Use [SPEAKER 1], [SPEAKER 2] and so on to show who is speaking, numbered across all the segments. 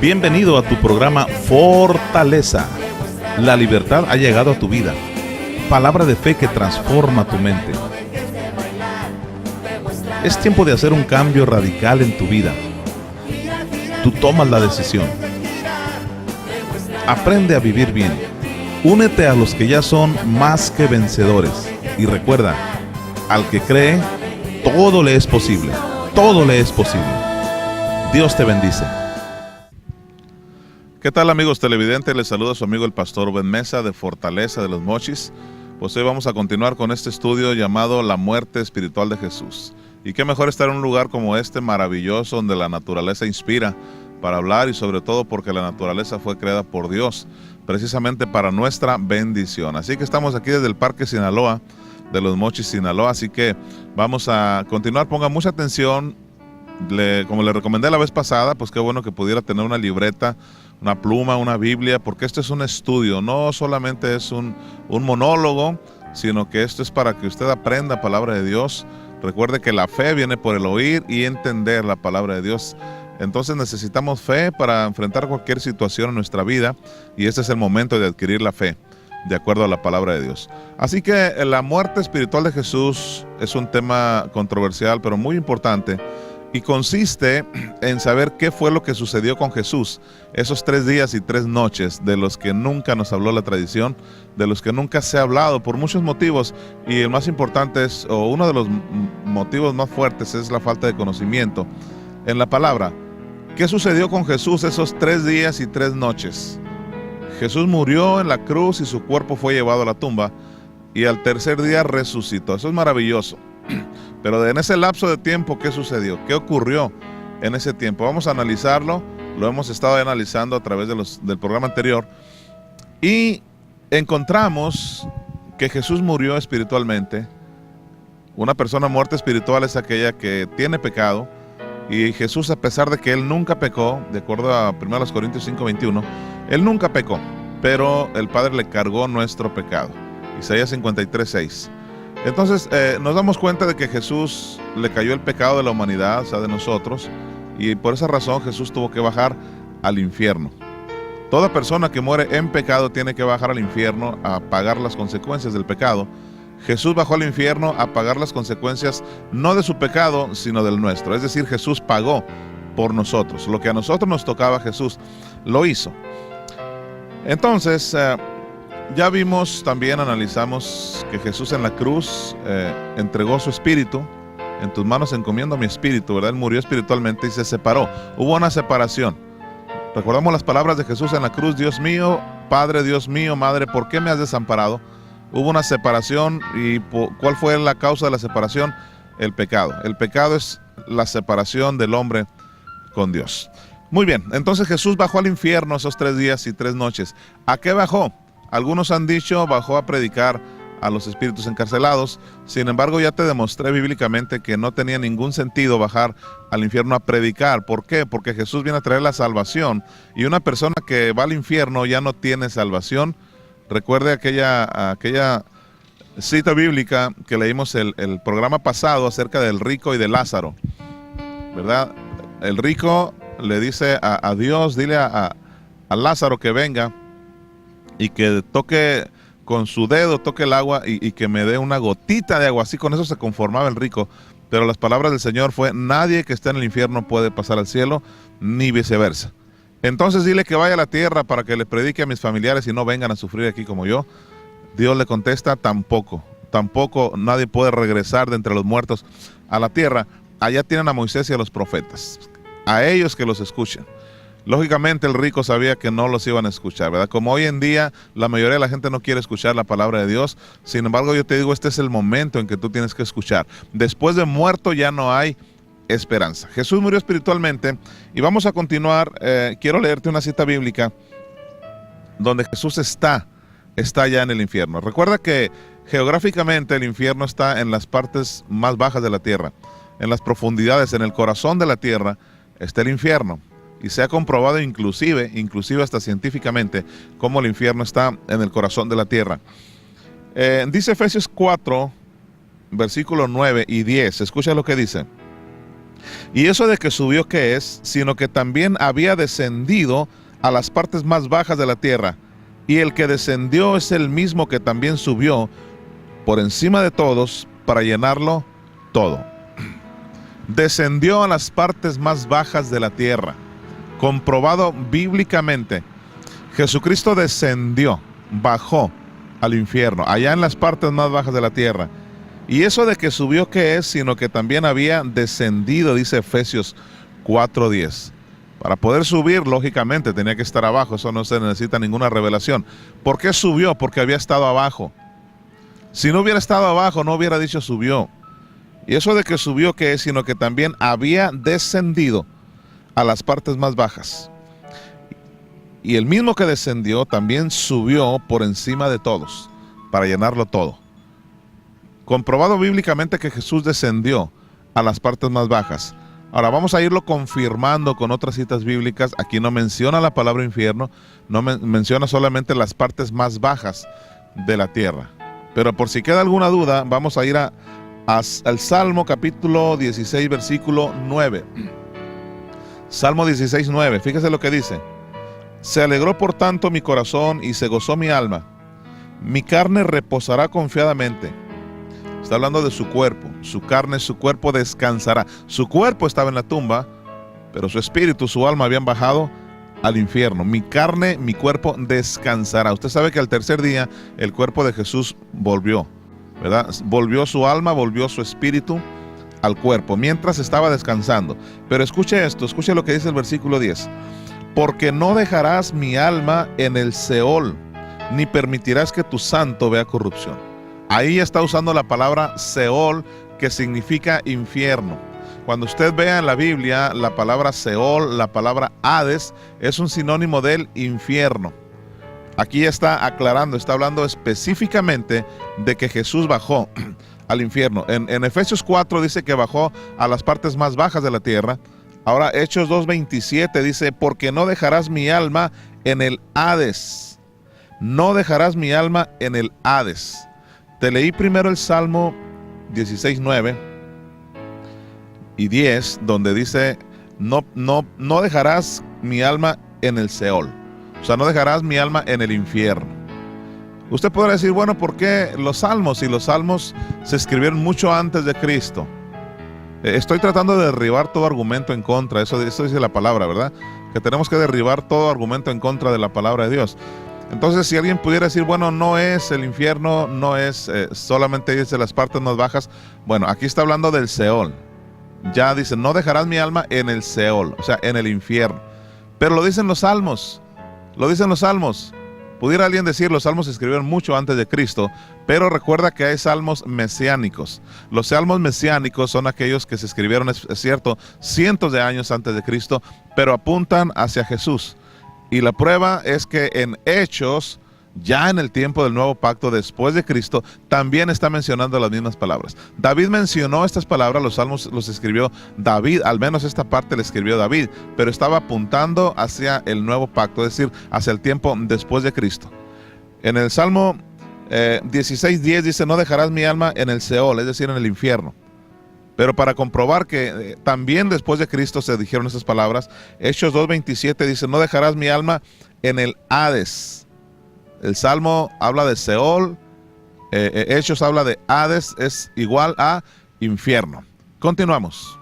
[SPEAKER 1] Bienvenido a tu programa Fortaleza. La libertad ha llegado a tu vida. Palabra de fe que transforma tu mente. Es tiempo de hacer un cambio radical en tu vida. Tú tomas la decisión. Aprende a vivir bien. Únete a los que ya son más que vencedores. Y recuerda, al que cree, todo le es posible. Todo le es posible. Dios te bendice. ¿Qué tal, amigos televidentes? Les saluda su amigo el pastor Ben Mesa de Fortaleza de los Mochis. Pues hoy vamos a continuar con este estudio llamado La muerte espiritual de Jesús. Y qué mejor estar en un lugar como este maravilloso donde la naturaleza inspira para hablar, y sobre todo porque la naturaleza fue creada por Dios precisamente para nuestra bendición. Así que estamos aquí desde el Parque Sinaloa de los Mochis, Sinaloa. Así que vamos a continuar. Ponga mucha atención. Como le recomendé la vez pasada, pues qué bueno que pudiera tener una libreta, una pluma, una Biblia, porque esto es un estudio, no solamente es un monólogo, sino que esto es para que usted aprenda palabra de Dios. Recuerde que la fe viene por el oír y entender la palabra de Dios. Entonces necesitamos fe para enfrentar cualquier situación en nuestra vida, y este es el momento de adquirir la fe, de acuerdo a la palabra de Dios. Así que la muerte espiritual de Jesús es un tema controversial, pero muy importante. Y consiste en saber qué fue lo que sucedió con Jesús esos 3 días y 3 noches, de los que nunca nos habló la tradición, de los que nunca se ha hablado por muchos motivos. Y el más importante es, o uno de los motivos más fuertes, es la falta de conocimiento en la palabra. ¿Qué sucedió con Jesús esos 3 días y 3 noches? Jesús murió en la cruz y su cuerpo fue llevado a la tumba, y al tercer día resucitó. Eso es maravilloso. Pero en ese lapso de tiempo, ¿qué sucedió? ¿Qué ocurrió en ese tiempo? Vamos a analizarlo. Lo hemos estado analizando a través del programa anterior. Y encontramos que Jesús murió espiritualmente. Una persona muerta espiritual es aquella que tiene pecado. Y Jesús, a pesar de que Él nunca pecó, de acuerdo a 1 Corintios 5:21, Él nunca pecó, pero el Padre le cargó nuestro pecado. Isaías 53:6. Entonces nos damos cuenta de que Jesús le cayó el pecado de la humanidad, o sea, de nosotros, y por esa razón Jesús tuvo que bajar al infierno. Toda persona que muere en pecado tiene que bajar al infierno a pagar las consecuencias del pecado. Jesús bajó al infierno a pagar las consecuencias no de su pecado, sino del nuestro. Es decir, Jesús pagó por nosotros. Lo que a nosotros nos tocaba, Jesús lo hizo. Entonces, ya vimos, también analizamos que Jesús en la cruz entregó su espíritu. En tus manos encomiendo mi espíritu, ¿verdad? Él murió espiritualmente y se separó. Hubo una separación. Recordamos las palabras de Jesús en la cruz: Dios mío, Padre, Dios mío, Madre, ¿por qué me has desamparado? Hubo una separación. ¿Y cuál fue la causa de la separación? El pecado. El pecado es la separación del hombre con Dios. Muy bien, entonces Jesús bajó al infierno esos 3 días y 3 noches. ¿A qué bajó? Algunos han dicho, bajó a predicar a los espíritus encarcelados. Sin embargo, ya te demostré bíblicamente que no tenía ningún sentido bajar al infierno a predicar. ¿Por qué? Porque Jesús viene a traer la salvación, y una persona que va al infierno ya no tiene salvación. Recuerde aquella cita bíblica que leímos el programa pasado acerca del rico y de Lázaro, ¿verdad? El rico le dice a Dios: dile a Lázaro que venga y que toque con su dedo, toque el agua y que me dé una gotita de agua. Así, con eso se conformaba el rico. Pero las palabras del Señor fue: nadie que esté en el infierno puede pasar al cielo, ni viceversa. Entonces dile que vaya a la tierra para que le predique a mis familiares y no vengan a sufrir aquí como yo. Dios le contesta: tampoco nadie puede regresar de entre los muertos a la tierra. Allá tienen a Moisés y a los profetas, a ellos que los escuchen. Lógicamente el rico sabía que no los iban a escuchar, ¿verdad? Como hoy en día la mayoría de la gente no quiere escuchar la palabra de Dios. Sin embargo, yo te digo, este es el momento en que tú tienes que escuchar. Después de muerto ya no hay esperanza. Jesús murió espiritualmente, y vamos a continuar. Quiero leerte una cita bíblica donde Jesús está ya en el infierno. Recuerda que geográficamente el infierno está en las partes más bajas de la tierra, en las profundidades, en el corazón de la tierra está el infierno. Y se ha comprobado inclusive hasta científicamente, cómo el infierno está en el corazón de la tierra. Dice Efesios 4, versículos 9 y 10. Escucha lo que dice. Y eso de que subió, ¿qué es? Sino que también había descendido a las partes más bajas de la tierra. Y el que descendió es el mismo que también subió por encima de todos para llenarlo todo. Descendió a las partes más bajas de la tierra. Comprobado bíblicamente. Jesucristo descendió, bajó al infierno, allá en las partes más bajas de la tierra. Y eso de que subió, ¿qué es? Sino que también había descendido, dice Efesios 4:10. Para poder subir, lógicamente, tenía que estar abajo. Eso no se necesita ninguna revelación. ¿Por qué subió? Porque había estado abajo. Si no hubiera estado abajo, no hubiera dicho subió. Y eso de que subió, ¿qué es? Sino que también había descendido a las partes más bajas. Y el mismo que descendió también subió por encima de todos, para llenarlo todo. Comprobado bíblicamente que Jesús descendió a las partes más bajas. Ahora vamos a irlo confirmando con otras citas bíblicas. Aquí no menciona la palabra infierno, no menciona solamente las partes más bajas de la tierra. Pero por si queda alguna duda, vamos a ir al Salmo capítulo 16, versículo 9. Salmo 16, 9. Fíjese lo que dice. Se alegró por tanto mi corazón y se gozó mi alma. Mi carne reposará confiadamente. Está hablando de su cuerpo. Su carne, su cuerpo descansará. Su cuerpo estaba en la tumba, pero su espíritu, su alma habían bajado al infierno. Mi carne, mi cuerpo descansará. Usted sabe que al tercer día el cuerpo de Jesús volvió, ¿verdad? Volvió su alma, volvió su espíritu al cuerpo mientras estaba descansando. Pero escuche esto, escuche lo que dice el versículo 10. Porque no dejarás mi alma en el Seol, ni permitirás que tu santo vea corrupción. Ahí está usando la palabra Seol, que significa infierno. Cuando usted vea en la Biblia la palabra Seol, la palabra Hades, es un sinónimo del infierno. Aquí está aclarando, está hablando específicamente de que Jesús bajó al infierno. En Efesios 4 dice que bajó a las partes más bajas de la tierra. Ahora Hechos 2:27 dice, porque no dejarás mi alma en el Hades. No dejarás mi alma en el Hades. Te leí primero el Salmo 16:9 y 10, donde dice, no dejarás mi alma en el Seol. O sea, no dejarás mi alma en el infierno. Usted podrá decir, bueno, ¿por qué los salmos? Si los salmos se escribieron mucho antes de Cristo. Estoy tratando de derribar todo argumento en contra. Eso dice la palabra, ¿verdad? Que tenemos que derribar todo argumento en contra de la palabra de Dios. Entonces, si alguien pudiera decir, bueno, no es el infierno, no es solamente dice las partes más bajas. Bueno, aquí está hablando del Seol. Ya dice, no dejarás mi alma en el Seol, o sea, en el infierno. Pero lo dicen los salmos. Lo dicen los salmos. Pudiera alguien decir, los salmos se escribieron mucho antes de Cristo, pero recuerda que hay salmos mesiánicos. Los salmos mesiánicos son aquellos que se escribieron, es cierto, cientos de años antes de Cristo, pero apuntan hacia Jesús. Y la prueba es que en Hechos, ya en el tiempo del nuevo pacto después de Cristo, también está mencionando las mismas palabras. David mencionó estas palabras, los salmos los escribió David, al menos esta parte la escribió David, pero estaba apuntando hacia el nuevo pacto, es decir, hacia el tiempo después de Cristo. En el Salmo 16:10 dice, no dejarás mi alma en el Seol, es decir, en el infierno. Pero para comprobar que también después de Cristo se dijeron estas palabras, Hechos 2:27 dice, no dejarás mi alma en el Hades. El Salmo habla de Seol, Hechos habla de Hades, es igual a infierno. Continuamos.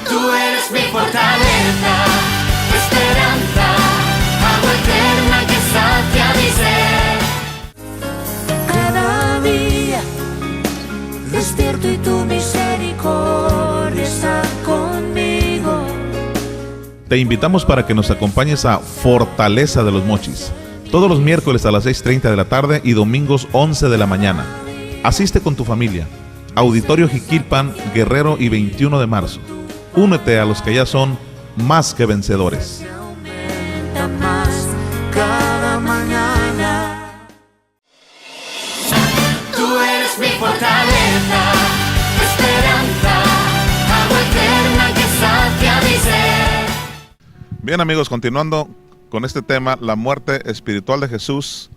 [SPEAKER 2] Tú eres mi fortaleza, esperanza, agua eterna que sacia mi ser. Cada día despierto y tu misericordia está conmigo.
[SPEAKER 1] Te invitamos para que nos acompañes a Fortaleza de los Mochis, todos los miércoles a las 6:30 de la tarde y domingos 11 de la mañana. Asiste con tu familia. Auditorio Jiquilpan, Guerrero y 21 de marzo. Únete a los que ya son más que vencedores.
[SPEAKER 2] Aumenta más cada mañana. Tú eres mi fortaleza, esperanza, agua eterna que sacia mi ser.
[SPEAKER 1] Bien amigos, continuando con este tema, la muerte espiritual de Jesús,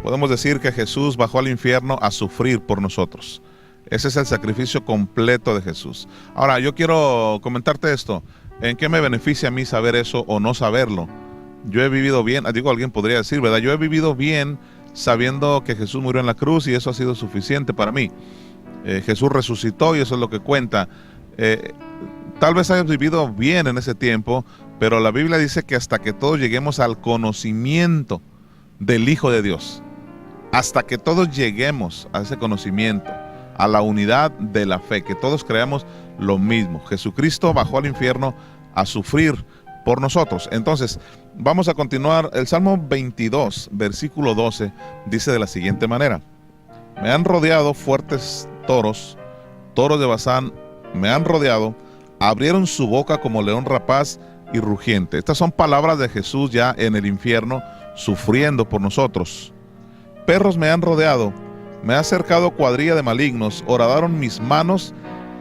[SPEAKER 1] podemos decir que Jesús bajó al infierno a sufrir por nosotros. Ese es el sacrificio completo de Jesús. Ahora, yo quiero comentarte esto. ¿En qué me beneficia a mí saber eso o no saberlo? Yo he vivido bien, digo, alguien podría decir, ¿verdad? Yo he vivido bien sabiendo que Jesús murió en la cruz y eso ha sido suficiente para mí. Jesús resucitó y eso es lo que cuenta. Tal vez hayas vivido bien en ese tiempo, pero la Biblia dice que hasta que todos lleguemos al conocimiento del Hijo de Dios, hasta que todos lleguemos a ese conocimiento, a la unidad de la fe, que todos creamos lo mismo. Jesucristo bajó al infierno a sufrir por nosotros. Entonces, vamos a continuar. El Salmo 22, versículo 12, dice de la siguiente manera: me han rodeado fuertes toros, toros de Basán me han rodeado, abrieron su boca como león rapaz y rugiente. Estas son palabras de Jesús ya en el infierno, sufriendo por nosotros. Perros me han rodeado, me ha cercado cuadrilla de malignos, horadaron mis manos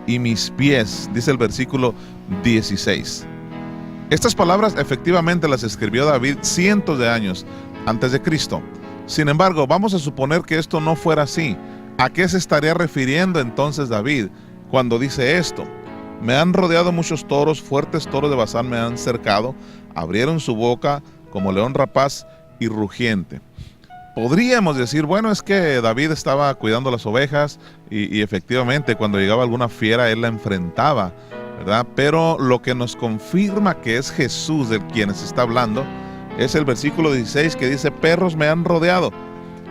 [SPEAKER 1] y mis pies, dice el versículo 16. Estas palabras efectivamente las escribió David cientos de años antes de Cristo. Sin embargo, vamos a suponer que esto no fuera así. ¿A qué se estaría refiriendo entonces David cuando dice esto? Me han rodeado muchos toros, fuertes toros de Basán me han cercado, abrieron su boca como león rapaz y rugiente. Podríamos decir, bueno, es que David estaba cuidando las ovejas y efectivamente cuando llegaba alguna fiera él la enfrentaba, ¿verdad? Pero lo que nos confirma que es Jesús de quien se está hablando es el versículo 16 que dice, perros me han rodeado.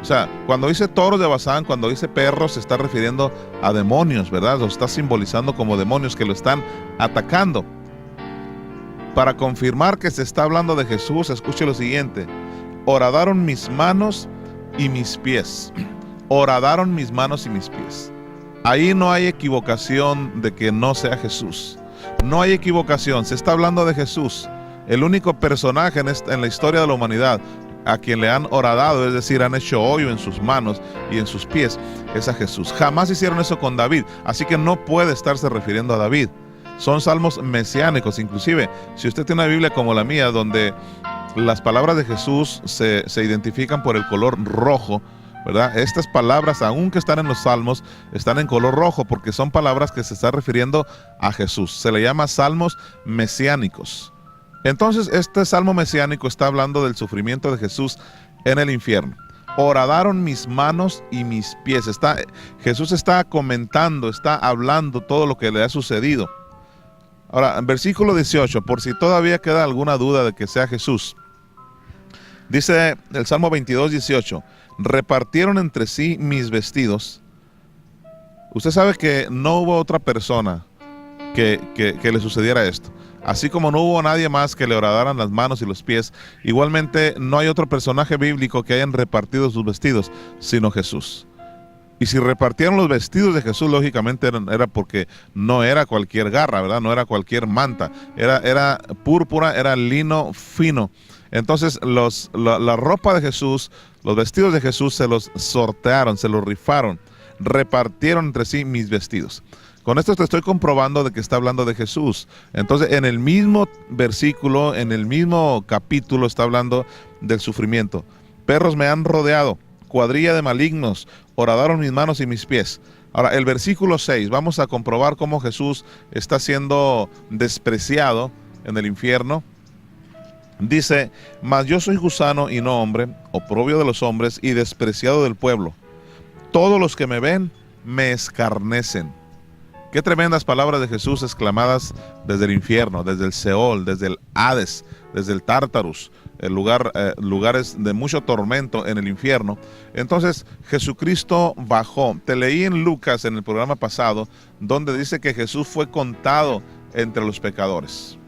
[SPEAKER 1] O sea, cuando dice toros de Basán, cuando dice perros, se está refiriendo a demonios, ¿verdad? Lo está simbolizando como demonios que lo están atacando. Para confirmar que se está hablando de Jesús, escuche lo siguiente: horadaron mis manos y mis pies. Horadaron mis manos y mis pies. Ahí no hay equivocación de que no sea Jesús. No hay equivocación, se está hablando de Jesús. El único personaje en la historia de la humanidad a quien le han horadado, es decir, han hecho hoyo en sus manos y en sus pies, es a Jesús. Jamás hicieron eso con David, así que no puede estarse refiriendo a David. Son salmos mesiánicos. Inclusive, si usted tiene una Biblia como la mía, donde las palabras de Jesús se identifican por el color rojo, ¿verdad? Estas palabras, aunque están en los salmos, están en color rojo porque son palabras que se están refiriendo a Jesús. Se le llama salmos mesiánicos. Entonces, este salmo mesiánico está hablando del sufrimiento de Jesús en el infierno. Horadaron mis manos y mis pies. Jesús está comentando, está hablando todo lo que le ha sucedido. Ahora, en versículo 18, por si todavía queda alguna duda de que sea Jesús, dice el Salmo 22, 18, repartieron entre sí mis vestidos. Usted sabe que no hubo otra persona que le sucediera esto. Así como no hubo nadie más que le horadaran las manos y los pies, igualmente no hay otro personaje bíblico que hayan repartido sus vestidos, sino Jesús. Y si repartieron los vestidos de Jesús, lógicamente era porque no era cualquier garra, ¿verdad? No era cualquier manta, era púrpura, era lino fino. Entonces la ropa de Jesús, los vestidos de Jesús se los sortearon, se los rifaron, repartieron entre sí mis vestidos. Con esto te estoy comprobando de que está hablando de Jesús. Entonces, en el mismo versículo, en el mismo capítulo, está hablando del sufrimiento. Perros me han rodeado, cuadrilla de malignos, horadaron mis manos y mis pies. Ahora, el versículo 6, vamos a comprobar cómo Jesús está siendo despreciado en el infierno. Dice, mas yo soy gusano y no hombre, oprobio de los hombres y despreciado del pueblo. Todos los que me ven me escarnecen. Qué tremendas palabras de Jesús exclamadas desde el infierno, desde el Seol, desde el Hades, desde el Tártarus, lugares de mucho tormento en el infierno. Entonces Jesucristo bajó. Te leí en Lucas en el programa pasado, donde dice que Jesús fue contado entre los pecadores.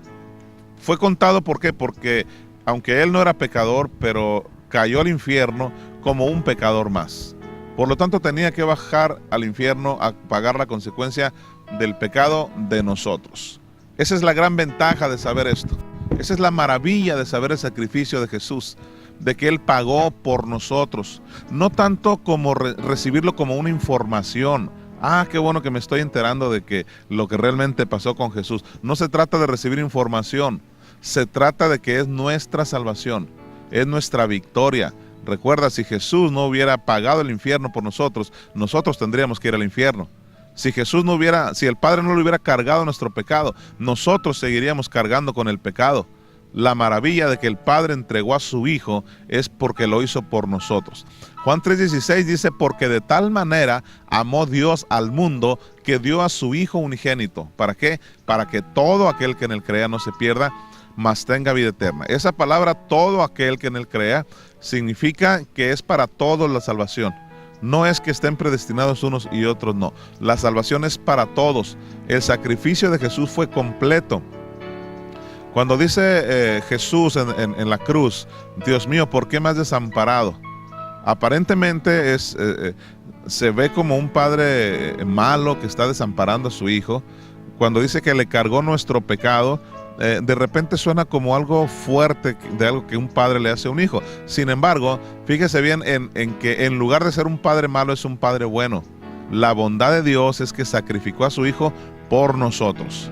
[SPEAKER 1] Fue contado, ¿por qué? Porque aunque él no era pecador, pero cayó al infierno como un pecador más. Por lo tanto, tenía que bajar al infierno a pagar la consecuencia del pecado de nosotros. Esa es la gran ventaja de saber esto. Esa es la maravilla de saber el sacrificio de Jesús, de que Él pagó por nosotros. No tanto como recibirlo como una información. Ah, qué bueno que me estoy enterando de que lo que realmente pasó con Jesús. No se trata de recibir información. Se trata de que es nuestra salvación, es nuestra victoria. Recuerda, si Jesús no hubiera pagado el infierno por nosotros, nosotros tendríamos que ir al infierno. Si el Padre no le hubiera cargado nuestro pecado, nosotros seguiríamos cargando con el pecado. La maravilla de que el Padre entregó a su Hijo es porque lo hizo por nosotros. Juan 3:16 dice, porque de tal manera amó Dios al mundo que dio a su Hijo unigénito. ¿Para qué? Para que todo aquel que en él crea no se pierda, mas tenga vida eterna. Esa palabra, todo aquel que en él crea, significa que es para todos la salvación. No es que estén predestinados unos y otros no. La salvación es para todos. El sacrificio de Jesús fue completo. Cuando dice Jesús en la cruz, Dios mío, ¿por qué me has desamparado? Aparentemente se ve como un padre malo que está desamparando a su hijo. Cuando dice que le cargó nuestro pecado, de repente suena como algo fuerte, de algo que un padre le hace a un hijo. Sin embargo, fíjese bien en que en lugar de ser un padre malo, es un padre bueno. La bondad de Dios es que sacrificó a su hijo por nosotros.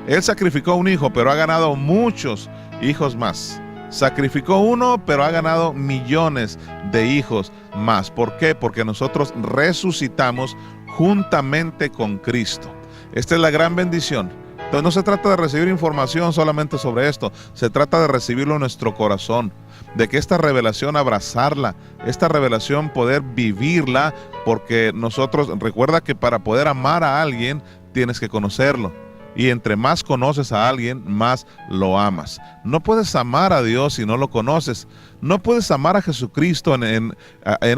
[SPEAKER 1] Él sacrificó un hijo, pero ha ganado muchos hijos más. Sacrificó uno, pero ha ganado millones de hijos más. ¿Por qué? Porque nosotros resucitamos juntamente con Cristo. Esta es la gran bendición. Entonces no se trata de recibir información solamente sobre esto, se trata de recibirlo en nuestro corazón, de que esta revelación abrazarla, esta revelación poder vivirla, porque nosotros, recuerda que para poder amar a alguien tienes que conocerlo. Y entre más conoces a alguien, más lo amas. No puedes amar a Dios si no lo conoces. No puedes amar a Jesucristo en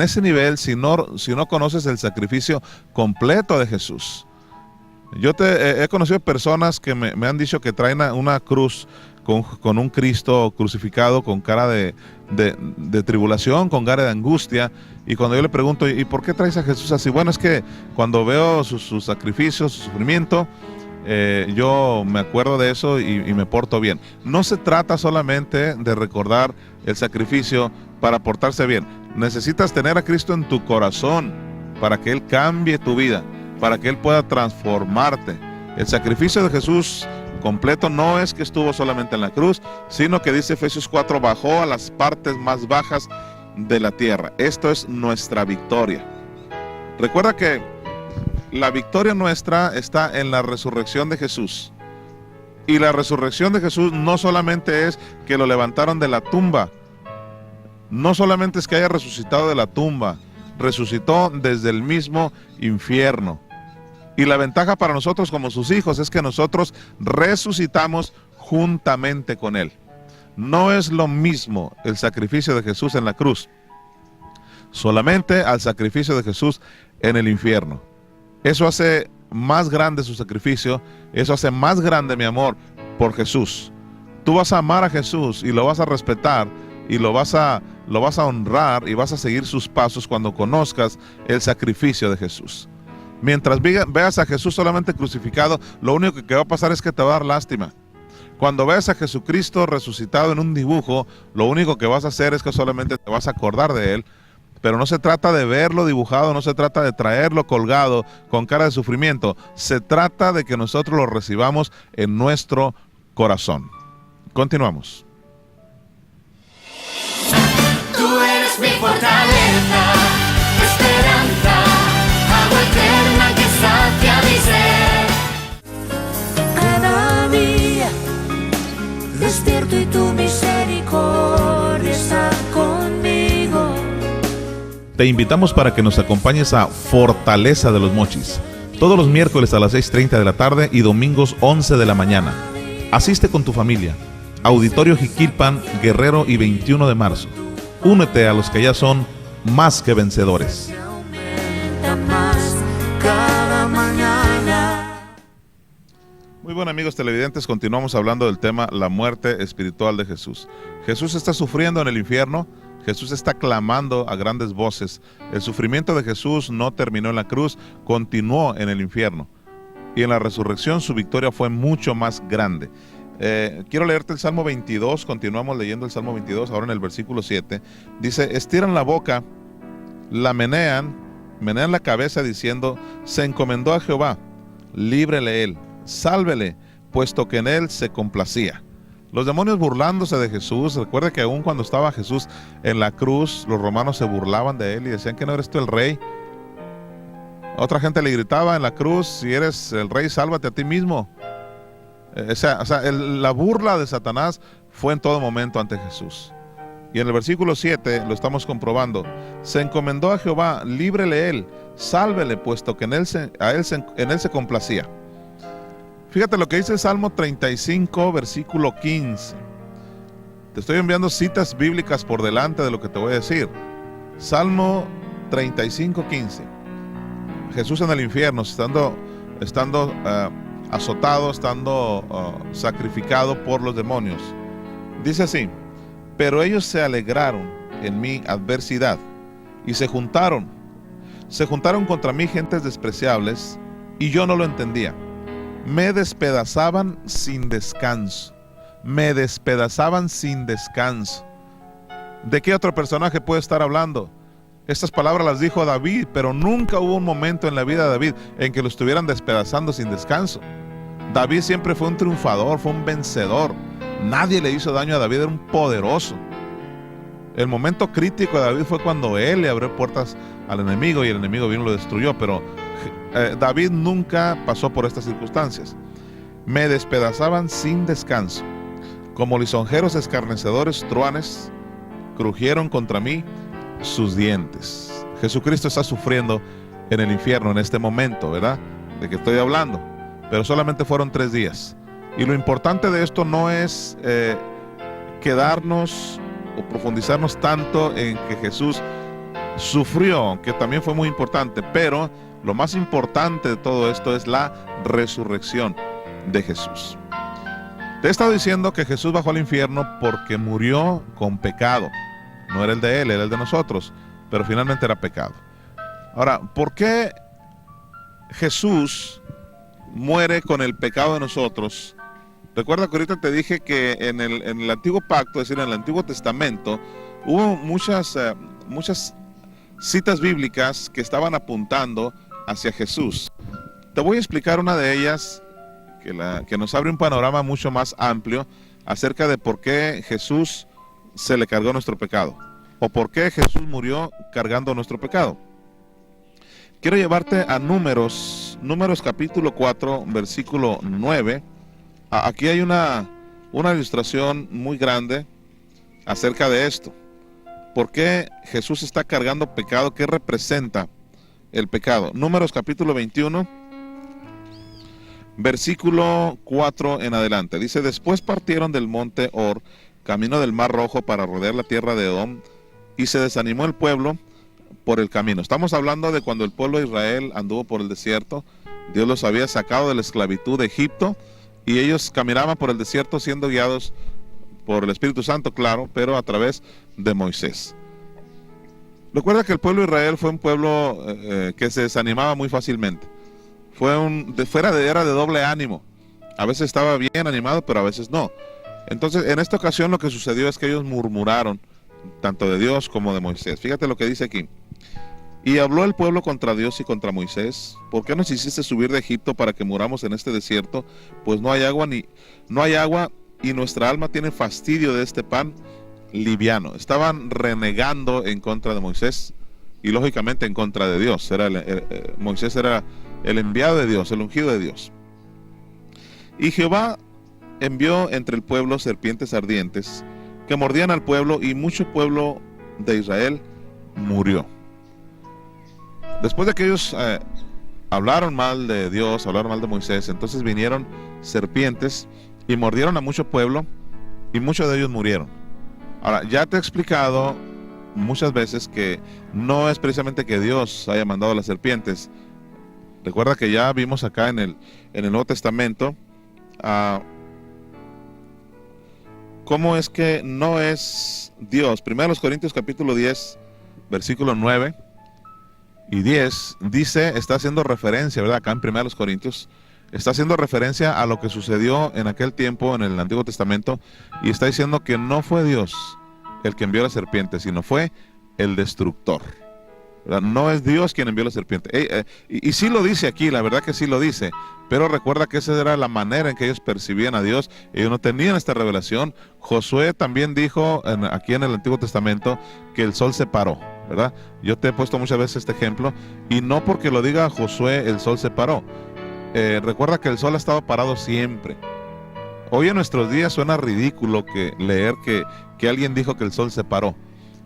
[SPEAKER 1] ese nivel si no conoces el sacrificio completo de Jesús. Yo he conocido personas que me han dicho que traen una cruz con un Cristo crucificado con cara de tribulación, con cara de angustia. Y cuando yo le pregunto, ¿y por qué traes a Jesús así? Bueno, es que cuando veo sus sacrificios, su sufrimiento, yo me acuerdo de eso y me porto bien. No se trata solamente de recordar el sacrificio para portarse bien. Necesitas tener a Cristo en tu corazón para que Él cambie tu vida, para que Él pueda transformarte. El sacrificio de Jesús completo no es que estuvo solamente en la cruz, sino que dice Efesios 4, bajó a las partes más bajas de la tierra. Esto es nuestra victoria. Recuerda que la victoria nuestra está en la resurrección de Jesús. Y la resurrección de Jesús no solamente es que lo levantaron de la tumba, no solamente es que haya resucitado de la tumba, resucitó desde el mismo infierno. Y la ventaja para nosotros como sus hijos es que nosotros resucitamos juntamente con Él. No es lo mismo el sacrificio de Jesús en la cruz solamente al sacrificio de Jesús en el infierno. Eso hace más grande su sacrificio, eso hace más grande mi amor por Jesús. Tú vas a amar a Jesús y lo vas a respetar y lo vas a honrar y vas a seguir sus pasos cuando conozcas el sacrificio de Jesús. Mientras veas a Jesús solamente crucificado, lo único que va a pasar es que te va a dar lástima. Cuando veas a Jesucristo resucitado en un dibujo, lo único que vas a hacer es que solamente te vas a acordar de Él. Pero no se trata de verlo dibujado, no se trata de traerlo colgado con cara de sufrimiento. Se trata de que nosotros lo recibamos en nuestro corazón. Continuamos.
[SPEAKER 2] Tú eres mi fortaleza, esperanza, agua eterna que sacia mi ser.
[SPEAKER 3] Cada día despierto y tu misericordia está conmigo.
[SPEAKER 1] Te invitamos para que nos acompañes a Fortaleza de los Mochis, todos los miércoles a las 6:30 de la tarde y domingos 11 de la mañana. Asiste con tu familia. Auditorio Jiquilpan, Guerrero y 21 de marzo. Únete a los que ya son más que vencedores. Muy bueno, amigos televidentes, continuamos hablando del tema la muerte espiritual de Jesús. Jesús está sufriendo en el infierno. Jesús está clamando a grandes voces. El sufrimiento de Jesús no terminó en la cruz, continuó en el infierno. Y en la resurrección su victoria fue mucho más grande. Quiero leerte el Salmo 22, continuamos leyendo el Salmo 22, ahora en el versículo 7. Dice, estiran la boca, la menean la cabeza diciendo, se encomendó a Jehová, líbrele él, sálvele, puesto que en él se complacía. Los demonios burlándose de Jesús. Recuerda que aún cuando estaba Jesús en la cruz, los romanos se burlaban de él y decían que no eres tú el rey. Otra gente le gritaba en la cruz, si eres el rey, sálvate a ti mismo. La burla de Satanás fue en todo momento ante Jesús. Y en el versículo 7 lo estamos comprobando. Se encomendó a Jehová, líbrele él, sálvele, puesto que en él se complacía. Fíjate lo que dice el Salmo 35, versículo 15. Te estoy enviando citas bíblicas por delante de lo que te voy a decir. Salmo 35, 15. Jesús en el infierno, estando azotado, estando sacrificado por los demonios. Dice así: pero ellos se alegraron en mi adversidad y se juntaron contra mí gentes despreciables, y yo no lo entendía. Me despedazaban sin descanso. Me despedazaban sin descanso. ¿De qué otro personaje puede estar hablando? Estas palabras las dijo David, pero nunca hubo un momento en la vida de David en que lo estuvieran despedazando sin descanso. David siempre fue un triunfador, fue un vencedor. Nadie le hizo daño a David, era un poderoso. El momento crítico de David fue cuando él le abrió puertas al enemigo y el enemigo vino y lo destruyó, pero David nunca pasó por estas circunstancias. Me despedazaban sin descanso. Como lisonjeros escarnecedores truanes, crujieron contra mí sus dientes. Jesucristo está sufriendo en el infierno en este momento, ¿verdad? De que estoy hablando. Pero solamente fueron 3 días. Y lo importante de esto no es quedarnos o profundizarnos tanto en que Jesús sufrió, que también fue muy importante, pero lo más importante de todo esto es la resurrección de Jesús. Te he estado diciendo que Jesús bajó al infierno porque murió con pecado. No era el de él, era el de nosotros, pero finalmente era pecado. Ahora, ¿por qué Jesús muere con el pecado de nosotros? Recuerda que ahorita te dije que en el antiguo pacto, es decir, en el Antiguo Testamento, hubo muchas citas bíblicas que estaban apuntando hacia Jesús. Te voy a explicar una de ellas que nos abre un panorama mucho más amplio acerca de por qué Jesús se le cargó nuestro pecado, o por qué Jesús murió cargando nuestro pecado. Quiero llevarte a Números capítulo 4, versículo 9. Aquí hay una ilustración muy grande acerca de esto. ¿Por qué Jesús está cargando pecado? ¿Qué representa el pecado? Números capítulo 21, versículo 4 en adelante. Dice: después partieron del monte Or, camino del Mar Rojo, para rodear la tierra de Edom, y se desanimó el pueblo por el camino. Estamos hablando de cuando el pueblo de Israel anduvo por el desierto. Dios los había sacado de la esclavitud de Egipto, y ellos caminaban por el desierto siendo guiados por el Espíritu Santo, claro, pero a través de Moisés. Recuerda que el pueblo de Israel fue un pueblo que se desanimaba muy fácilmente. Era de doble ánimo. A veces estaba bien animado, pero a veces no. Entonces, en esta ocasión lo que sucedió es que ellos murmuraron tanto de Dios como de Moisés. Fíjate lo que dice aquí. Y habló el pueblo contra Dios y contra Moisés: ¿por qué nos hiciste subir de Egipto para que muramos en este desierto? Pues no hay agua y nuestra alma tiene fastidio de este pan liviano. Estaban renegando en contra de Moisés y lógicamente en contra de Dios. Moisés era el enviado de Dios, el ungido de Dios. Y Jehová envió entre el pueblo serpientes ardientes que mordían al pueblo, y mucho pueblo de Israel murió. Después de que ellos hablaron mal de Dios, hablaron mal de Moisés, entonces vinieron serpientes y mordieron a mucho pueblo, y muchos de ellos murieron. Ahora, ya te he explicado muchas veces que no es precisamente que Dios haya mandado las serpientes. Recuerda que ya vimos acá en el Nuevo Testamento cómo es que no es Dios. 1 Corintios capítulo 10, versículo 9 y 10, está haciendo referencia, ¿verdad? Acá en 1 Corintios, está haciendo referencia a lo que sucedió en aquel tiempo en el Antiguo Testamento, y está diciendo que no fue Dios el que envió la serpiente, sino fue el destructor. ¿verdad? No es Dios quien envió la serpiente. Y sí lo dice aquí, la verdad que sí lo dice, pero recuerda que esa era la manera en que ellos percibían a Dios. Ellos no tenían esta revelación. Josué también dijo aquí en el Antiguo Testamento que el sol se paró, ¿verdad? Yo te he puesto muchas veces este ejemplo, y no porque lo diga Josué el sol se paró. Recuerda que el sol ha estado parado siempre. Hoy en nuestros días suena ridículo leer que alguien dijo que el sol se paró,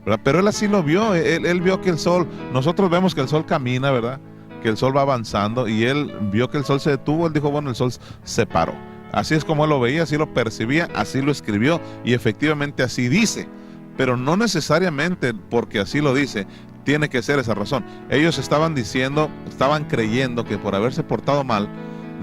[SPEAKER 1] ¿verdad? Pero él así lo vio. Él vio que el sol, nosotros vemos que el sol camina, ¿verdad? Que el sol va avanzando, y él vio que el sol se detuvo. Él dijo, bueno, el sol se paró. Así es como él lo veía, así lo percibía, así lo escribió, y efectivamente así dice. Pero no necesariamente porque así lo dice tiene que ser esa razón. Ellos estaban creyendo que por haberse portado mal,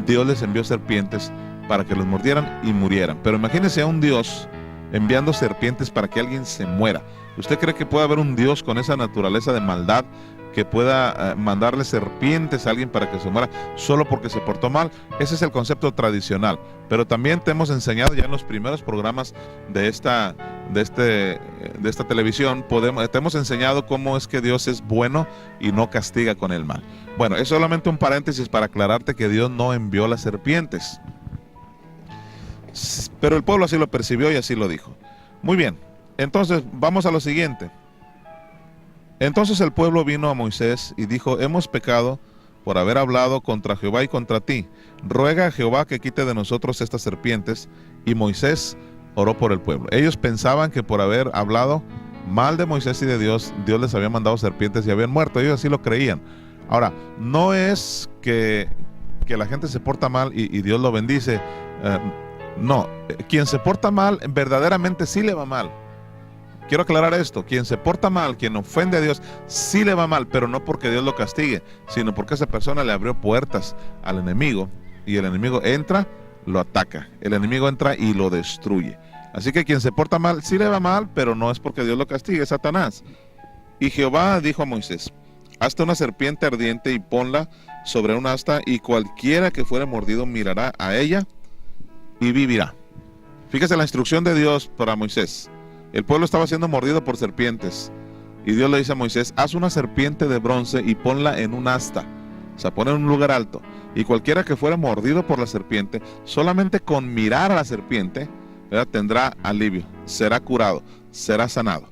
[SPEAKER 1] Dios les envió serpientes para que los mordieran y murieran. Pero imagínense a un Dios enviando serpientes para que alguien se muera. ¿Usted cree que puede haber un Dios con esa naturaleza de maldad que pueda mandarle serpientes a alguien para que se muera solo porque se portó mal? Ese es el concepto tradicional. Pero también te hemos enseñado ya en los primeros programas de esta televisión, te hemos enseñado cómo es que Dios es bueno y no castiga con el mal. Bueno, es solamente un paréntesis para aclararte que Dios no envió las serpientes. Pero el pueblo así lo percibió y así lo dijo. Muy bien, entonces vamos a lo siguiente. Entonces el pueblo vino a Moisés y dijo: hemos pecado por haber hablado contra Jehová y contra ti. Ruega a Jehová que quite de nosotros estas serpientes. Y Moisés oró por el pueblo. Ellos pensaban que por haber hablado mal de Moisés y de Dios, Dios les había mandado serpientes y habían muerto. Ellos así lo creían. Ahora, no es que la gente se porta mal y Dios lo bendice. No, quien se porta mal verdaderamente sí le va mal. Quiero aclarar esto: quien se porta mal, quien ofende a Dios, sí le va mal, pero no porque Dios lo castigue, sino porque esa persona le abrió puertas al enemigo, y el enemigo entra, lo ataca, el enemigo entra y lo destruye. Así que quien se porta mal, sí le va mal, pero no es porque Dios lo castigue, es Satanás. Y Jehová dijo a Moisés: hazte una serpiente ardiente y ponla sobre un asta, y cualquiera que fuere mordido mirará a ella y vivirá. Fíjese la instrucción de Dios para Moisés. El pueblo estaba siendo mordido por serpientes, y Dios le dice a Moisés: haz una serpiente de bronce y ponla en un asta, o sea, ponla en un lugar alto, y cualquiera que fuera mordido por la serpiente, solamente con mirar a la serpiente, ¿verdad?, tendrá alivio, será curado, será sanado.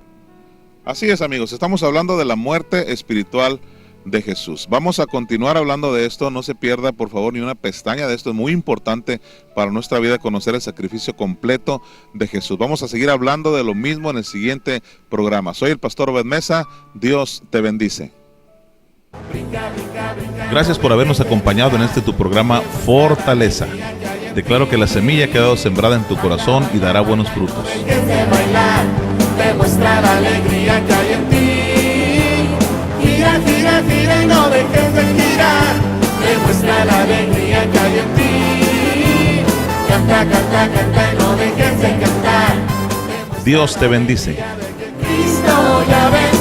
[SPEAKER 1] Así es, amigos, estamos hablando de la muerte espiritual de Jesús. Vamos a continuar hablando de esto. No se pierda, por favor, ni una pestaña de esto. Es muy importante para nuestra vida conocer el sacrificio completo de Jesús. Vamos a seguir hablando de lo mismo en el siguiente programa. Soy el pastor Obed Mesa. Dios te bendice. Gracias por habernos acompañado en este tu programa Fortaleza. Declaro que la semilla ha quedado sembrada en tu corazón y dará buenos frutos.
[SPEAKER 4] Demuestra la alegría que hay en ti. Gira, gira, gira y no dejes de girar. Demuestra la alegría que hay en ti. Canta, canta, canta y no dejes de cantar.
[SPEAKER 1] Dios te bendice.
[SPEAKER 4] Cristo ya ven.